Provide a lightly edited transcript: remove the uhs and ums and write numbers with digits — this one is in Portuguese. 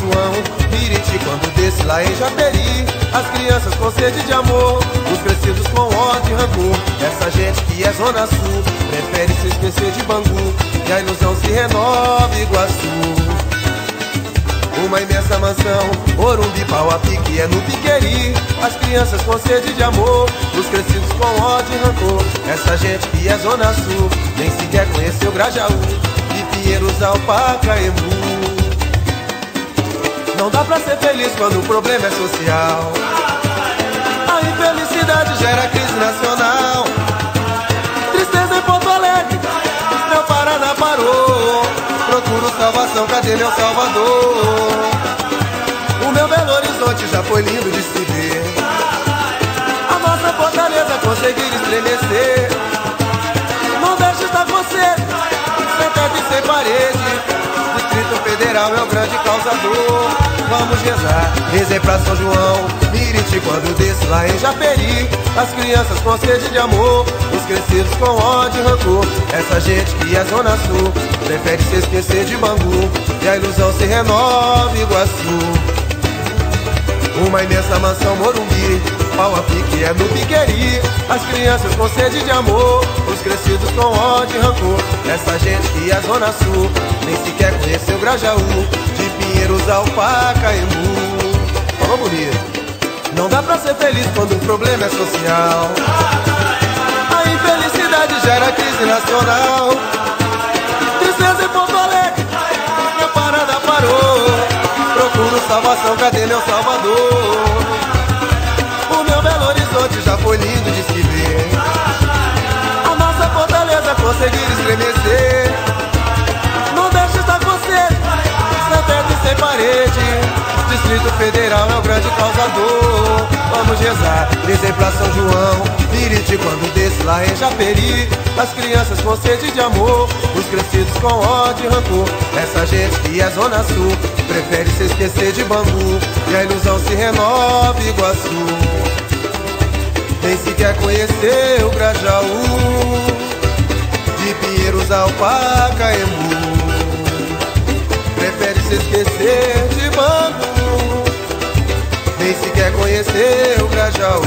João, Piriti quando desce lá em Japeri. As crianças com sede de amor, os crescidos com ódio e rancor. Essa gente que é Zona Sul prefere se esquecer de Bangu, e a ilusão se renova Iguaçu. Uma imensa mansão, Morumbi, Pauapi, que é no Piqueri. As crianças com sede de amor, os crescidos com ódio e rancor. Essa gente que é Zona Sul nem sequer conheceu Grajaú e Pinheiros ao Pacaembu. Não dá pra ser feliz quando o problema é social. A infelicidade gera crise nacional. Tristeza em Porto Alegre, meu Paraná parou. Procuro salvação, cadê meu Salvador? O meu Belo Horizonte já foi lindo de se ver. A nossa Fortaleza conseguir estremecer. Nordeste está com sede, sem teto e sem parede. Distrito Federal é o grande causador. Vamos rezar, rezei pra São João, Piriti quando desce lá em Japeri. As crianças com sede de amor, os crescidos com ódio e rancor. Essa gente que é Zona Sul prefere se esquecer de Bangu, e a ilusão se renova Iguaçu. Uma imensa mansão, Morumbi, Pauapi, que é no Piqueri. As crianças com sede de amor, os crescidos com ódio e rancor. Essa gente que é Zona Sul nem sequer conheceu Grajaú, de Pinheiros ao Pacaembu. Falou bonito. Não dá pra ser feliz quando o problema é social. A infelicidade gera crise nacional. Tristeza em Porto Alegre, meu Paraná parou. Procuro salvação, cadê meu Salvador? O meu Belo Horizonte já foi lindo de se ver. A nossa Fortaleza conseguir estremecer. Nordeste está com sede, sem teto e sem parede. Distrito Federal é o grande causador. Vamos rezar, rezei pra São João, Piriti quando desce lá em Japeri. As crianças com sede de amor, os crescidos com ódio e rancor. Essa gente que é Zona Sul prefere se esquecer de Bangu, e a ilusão se renova Iguaçu. Nem sequer conheceu Grajaú, de Pinheiros ao Pacaembu. Prefere se esquecer de Bangu, nem sequer conheceu Grajaú.